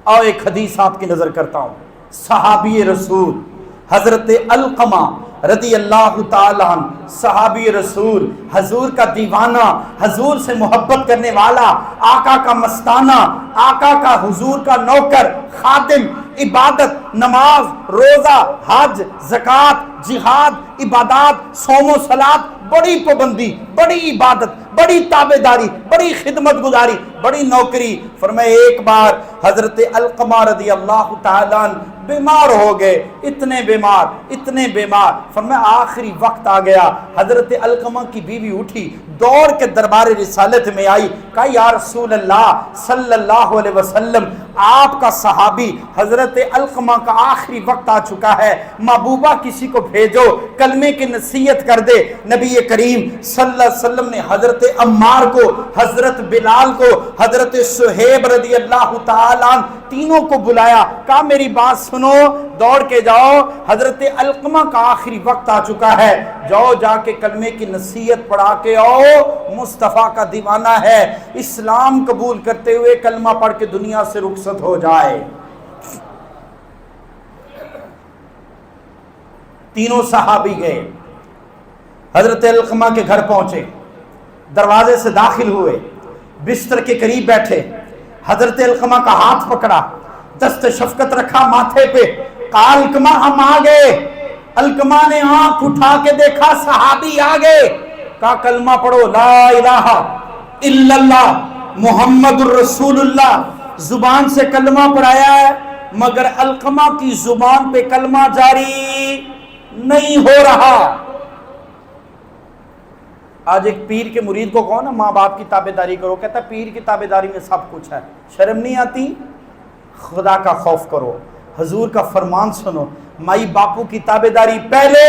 اور ایک حدیث آپ کی نظر کرتا ہوں. صحابی رسول حضرت علقمہ رضی اللہ تعالیٰ عنہ، صحابی رسول، حضور کا دیوانہ، حضور سے محبت کرنے والا، آقا کا مستانہ، آقا کا حضور کا نوکر، خادم، عبادت، نماز، روزہ، حج، زکوٰۃ، جہاد، عبادات، صوم و صلات، بڑی پابندی، بڑی عبادت، بڑی تابعداری، بڑی خدمت گزاری، بڑی نوکری. فرمائے ایک بار حضرت علقمہ رضی اللہ تعالیٰ عنہ بیمار ہو گئے، اتنے بیمار. فرمایا آخری وقت آ گیا. حضرت علقمہ کی بیوی اٹھی، دوڑ کے دربار رسالت میں آئی، کہا یا رسول اللہ صلی اللہ علیہ وسلم، آپ کا صحابی حضرت علقمہ کا آخری وقت آ چکا ہے، محبوبہ کسی کو بھیجو کلمے کی نصیحت کر دے. نبی کریم صلی اللہ علیہ وسلم نے حضرت عمار کو، حضرت بلال کو، حضرت صہیب رضی اللہ تعالیٰ عنہ تینوں کو بلایا. کہا میری بات سنو، دوڑ کے جاؤ، حضرت علقمہ کا آخری وقت آ چکا ہے، جاؤ جا کے کلمے کی نصیحت پڑھا کے آؤ، مصطفیٰ کا دیوانہ ہے، اسلام قبول کرتے ہوئے کلمہ پڑھ کے دنیا سے رخصت ہو جائے. تینوں صحابی گئے، حضرت علقمہ کے گھر پہنچے، دروازے سے داخل ہوئے، بستر کے قریب بیٹھے، حضرت علقمہ کا ہاتھ پکڑا، دست شفقت رکھا ماتھے پہ، کہا علقمہ ہم آ گئے. علقمہ نے آنکھ اٹھا کے دیکھا صحابی آ گئے. کہا کلمہ پڑھو، لا الہ الا اللہ محمد الرسول اللہ. زبان سے کلمہ پڑھایا ہے، مگر علقمہ کی زبان پہ کلمہ جاری نہیں ہو رہا. آج ایک پیر کے مرید کو کہو نا ماں باپ کی تابعداری کرو، کہتا ہے پیر کی تابعداری میں سب کچھ ہے. شرم نہیں آتی؟ خدا کا خوف کرو، حضور کا فرمان سنو، مائی باپو کی تابعداری پہلے.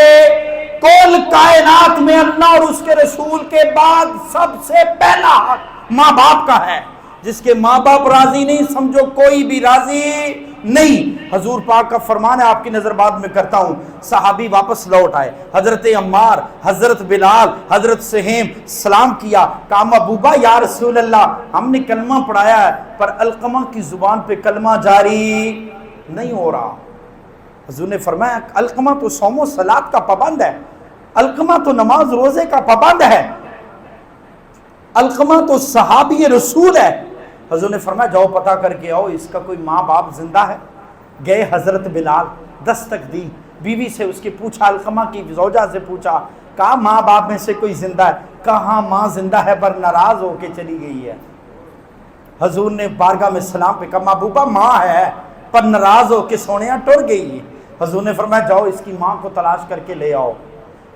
کل کائنات میں اللہ اور اس کے رسول کے بعد سب سے پہلا حق ماں باپ کا ہے. جس کے ماں باپ راضی نہیں، سمجھو کوئی بھی راضی نہیں. حضور پاک کا فرمان ہے، آپ کی نظر بعد میں کرتا ہوں. صحابی واپس لوٹ آئے، حضرت عمار، حضرت بلال، حضرت سہیم سلام کیا. کہا محبوبہ یا رسول اللہ، ہم نے کلمہ پڑھایا ہے پر علقمہ کی زبان پہ کلمہ جاری نہیں ہو رہا. حضور نے فرمایا علقمہ تو صوم و صلات کا پابند ہے، علقمہ تو نماز روزے کا پابند ہے، علقمہ تو صحابی رسول ہے. حضور نے فرمایا جاؤ پتہ کر کے آؤ اس کا کوئی ماں باپ زندہ ہے. گئے حضرت بلال، دستک دی، بیوی سے اس کی پوچھا، علقمہ کی زوجہ سے پوچھا، کہا ماں باپ میں سے کوئی زندہ ہے؟ کہاں ماں زندہ ہے پر ناراض ہو کے چلی گئی ہے. حضور نے بارگاہ میں سلام پہ کہا محبوبہ ماں ہے پر ناراض ہو کے سونیاں ٹر گئی ہے. حضور نے فرمایا جاؤ اس کی ماں کو تلاش کر کے لے آؤ.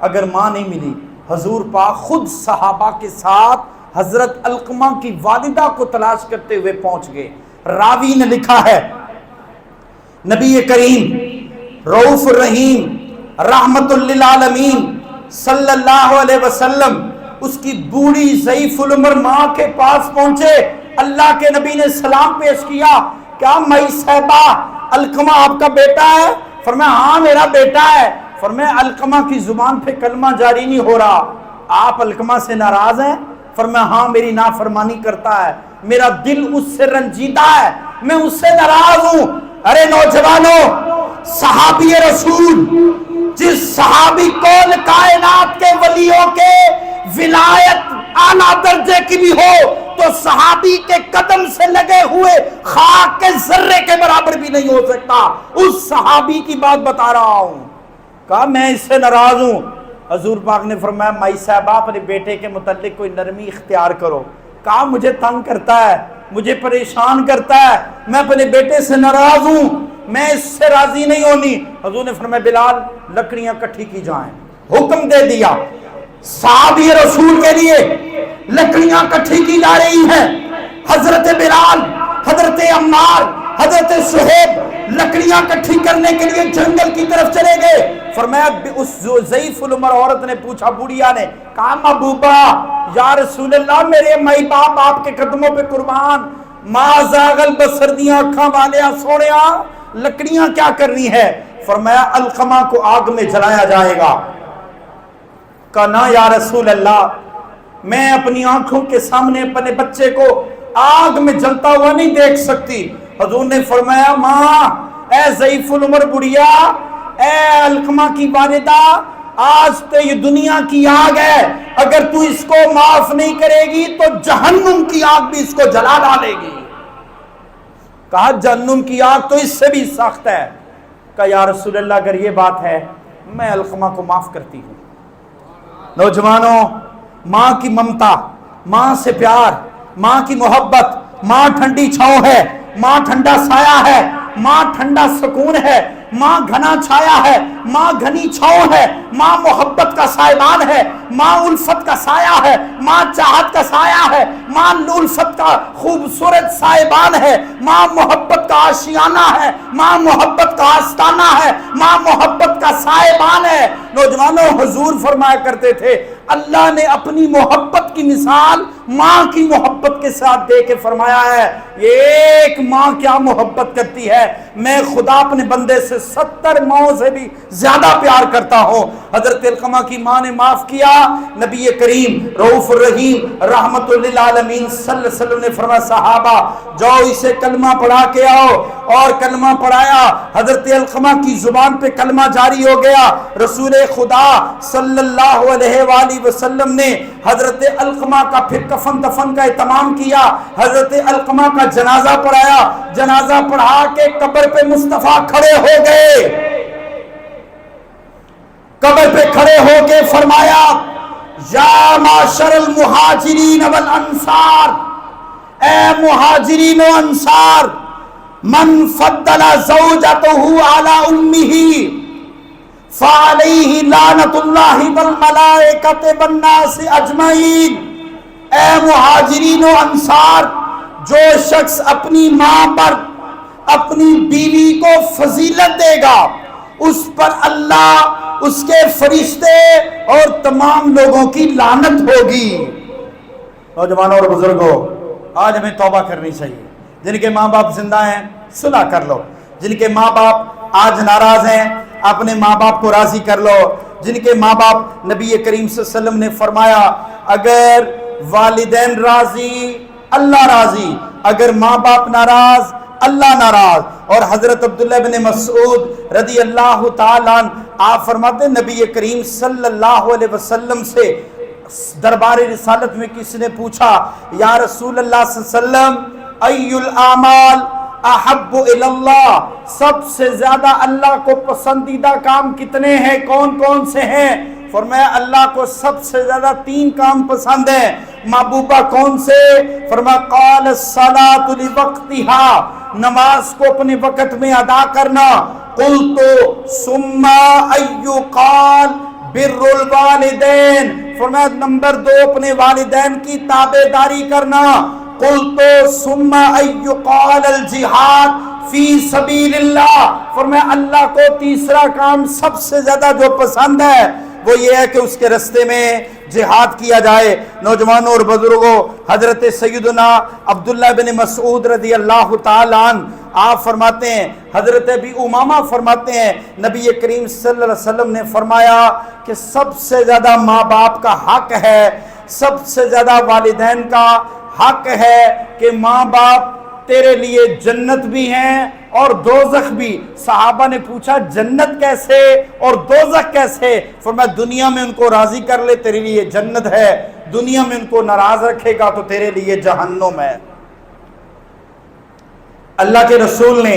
اگر ماں نہیں ملی، حضور پاک خود صحابہ کے ساتھ حضرت علقمہ کی والدہ کو تلاش کرتے ہوئے پہنچ گئے. راوی نے لکھا ہے نبی کریم رؤوف الرحیم رحمت للعالمین صلی اللہ علیہ وسلم اس کی بوڑھی ضعیف العمر ماں کے پاس پہنچے. اللہ کے نبی نے سلام پیش کیا، کیا مائی صاحبہ علقمہ آپ کا بیٹا ہے؟ فرمایا ہاں میرا بیٹا ہے. فرمایا علقمہ کی زبان پہ کلمہ جاری نہیں ہو رہا، آپ علقمہ سے ناراض ہیں؟ فرمایا ہاں میری نافرمانی کرتا ہے، میرا دل اس سے رنجیدہ ہے، میں اس سے ناراض ہوں. ارے نوجوانوں، صحابی رسول جس صحابی کل کائنات کے ولیوں کے ولایت اعلیٰ درجے کی بھی ہو تو صحابی کے قدم سے لگے ہوئے خاک کے ذرے کے برابر بھی نہیں ہو سکتا. اس صحابی کی بات بتا رہا ہوں. کہا میں اس سے ناراض ہوں. حضور پاک نے فرمایا مائی صاحبہ اپنے بیٹے کے متعلق کوئی نرمی اختیار کرو. کہا مجھے تنگ کرتا ہے، مجھے پریشان کرتا ہے، میں اپنے بیٹے سے ناراض ہوں، میں اس سے راضی نہیں ہونی. حضور نے فرمایا بلال لکڑیاں کٹھی کی جائیں. حکم دے دیا. صحابی رسول کے لیے لکڑیاں کٹھی کی جا رہی ہیں. حضرت بلال، حضرت عمار، حضرت صہیب لکڑیاں کٹھی کرنے کے لیے جنگل کی طرف چلے گئے. فرمایا اس ضعیف العمر عورت نے پوچھا، بوڑھیا نے کہا محبوبہ یا رسول اللہ میرے مائی باپ آپ کے قدموں پہ قربان، ما زاغ البصر دیاں آنکھاں والیاں سوڑیاں لکڑیاں کیا کرنی ہے؟ فرمایا علقمہ کو آگ میں جلایا جائے گا. کہا نا یا رسول اللہ میں اپنی آنکھوں کے سامنے اپنے بچے کو آگ میں جلتا ہوا نہیں دیکھ سکتی. حضور نے فرمایا ماں، اے ضعیف العمر بڑھیا، اے علقمہ کی والدہ، آج تو یہ دنیا کی آگ ہے، اگر تو اس کو معاف نہیں کرے گی تو جہنم کی آگ بھی اس کو جلا ڈالے گی۔ کہا جہنم کی آگ تو اس سے بھی سخت ہے۔ کہا یا رسول اللہ اگر یہ بات ہے میں علقمہ کو معاف کرتی ہوں۔ نوجوانوں، ماں کی ممتا، ماں سے پیار، ماں کی محبت، ماں ٹھنڈی چھاؤں ہے، ماں ٹھنڈا سایہ ہے، ماں ٹھنڈا سکون ہے، ماں گھنا چھایا ہے، ماں گھنی چھاؤں ہے، ماں محبت کا سائبان ہے، ماں الفت کا سایہ ہے، ماں چاہت کا سایہ ہے، ماں الفت کا خوبصورت سائبان ہے، ماں محبت کا آشیانہ ہے، ماں محبت کا آستانہ ہے، ماں محبت کا سائبان ہے۔ نوجوانوں، حضور فرمایا کرتے تھے اللہ نے اپنی محبت کی مثال ماں کی محبت کے ساتھ دے کے فرمایا ہے، ایک ماں کیا محبت کرتی ہے، میں خدا اپنے بندے سے 70 ماؤں سے بھی زیادہ پیار کرتا ہوں۔ حضرت علقمہ کی ماں نے معاف کیا، نبی کریم رؤوف الرحیم رحمت للعالمین صلی اللہ علیہ وسلم نے فرمایا صحابہ جاؤ اسے کلمہ پڑھا کے آؤ، اور کلمہ پڑھایا۔ حضرت علقمہ کی زبان پہ کلمہ جاری ہو گیا۔ رسول خدا صلی اللہ علیہ وآلہ وسلم نے حضرت علقمہ کا پھر کفن دفن کا اہتمام کیا، حضرت علقمہ کا جنازہ پڑھایا، جنازہ پڑھا کے قبر پہ مصطفیٰ کھڑے ہو گئے، قبر پہ کھڑے ہو کے فرمایا یا معاشر المہاجرین والانصار، اے مہاجرین و انصار، من فضل زوجتہ علی امہ فعلیہ لعنت اللہ والملائکۃ والناس اجمعین۔ اے مہاجرین و انصار، جو شخص اپنی ماں پر اپنی بیوی کو فضیلت دے گا اس پر اللہ، اس کے فرشتے اور تمام لوگوں کی لعنت ہوگی۔ نوجوانوں اور بزرگوں، آج ہمیں توبہ کرنی چاہیے۔ جن کے ماں باپ زندہ ہیں صلح کر لو، جن کے ماں باپ آج ناراض ہیں اپنے ماں باپ کو راضی کر لو۔ جن کے ماں باپ، نبی کریم صلی اللہ علیہ وسلم نے فرمایا اگر والدین راضی اللہ راضی، اگر ماں باپ ناراض اللہ ناراض۔ اور حضرت عبداللہ بن مسعود رضی اللہ تعالیٰ عنہ آپ فرماتے ہیں نبی کریم صلی اللہ علیہ وسلم سے دربار رسالت میں کسی نے پوچھا یا رسول اللہ صلی اللہ علیہ وسلم ای الاعمال احب الی اللہ، سب سے زیادہ اللہ کو پسندیدہ کام کتنے ہیں، کون کون سے ہیں؟ فرمایا اللہ کو سب سے زیادہ 3 کام پسند ہیں۔ محبوبہ کون سے؟ فرمایا قال الصلاۃ لوقتها، نماز کو اپنے وقت میں ادا کرنا۔ قلت ثم ای قال بر الوالدین، فرمایا نمبر 2 اپنے والدین کی تابعداری کرنا۔ قلت ثم ای قال الجہاد فی سبیل اللہ، فرمایا اللہ کو تیسرا کام سب سے زیادہ جو پسند ہے وہ یہ ہے کہ اس کے رستے میں جہاد کیا جائے۔ نوجوانوں اور بزرگوں، حضرت سیدنا عبداللہ بن مسعود رضی اللہ تعالیٰ عنہ آپ فرماتے ہیں، حضرت ابی امامہ فرماتے ہیں نبی کریم صلی اللہ علیہ وسلم نے فرمایا کہ سب سے زیادہ ماں باپ کا حق ہے، سب سے زیادہ والدین کا حق ہے کہ ماں باپ تیرے لیے جنت بھی ہیں اور دوزخ بھی۔ صحابہ نے پوچھا جنت کیسے اور دوزخ کیسے؟ فرمایا دنیا میں ان کو راضی کر لے تیرے لیے جنت ہے، دنیا میں ان کو ناراض رکھے گا تو تیرے لیے جہنم ہے۔ اللہ کے رسول نے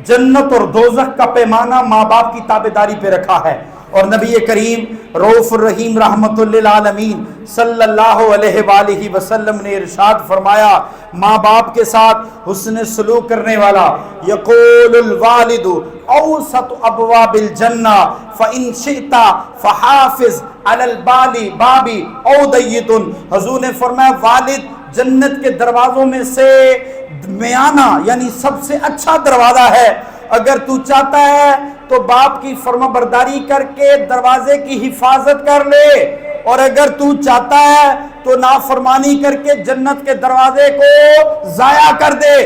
جنت اور دوزخ کا پیمانہ ماں باپ کی تابعداری پہ رکھا ہے، اور نبی کریم رؤوف الرحیم رحمت للعالمین صلی اللہ علیہ وآلہ وسلم نے ارشاد فرمایا ماں باپ کے ساتھ حسن سلوک کرنے والا یقول الوالد اوسط ابواب الجنہ فإن شئت فحافظ علی الباب او دیت، حضور نے فرمایا والد جنت کے دروازوں میں سے میانہ یعنی سب سے اچھا دروازہ ہے، اگر تو چاہتا ہے تو باپ کی فرما برداری کر کے دروازے کی حفاظت کر لے، اور اگر تو چاہتا ہے تو نافرمانی کر کے جنت کے دروازے کو ضائع کر دے۔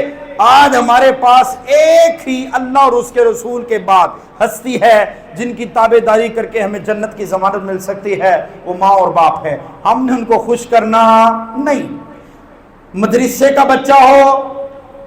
آج ہمارے پاس ایک ہی اللہ اور اس کے رسول کے بعد ہستی ہے جن کی تابعداری کر کے ہمیں جنت کی ضمانت مل سکتی ہے، وہ ماں اور باپ ہے۔ ہم نے ان کو خوش کرنا نہیں۔ مدرسے کا بچہ ہو،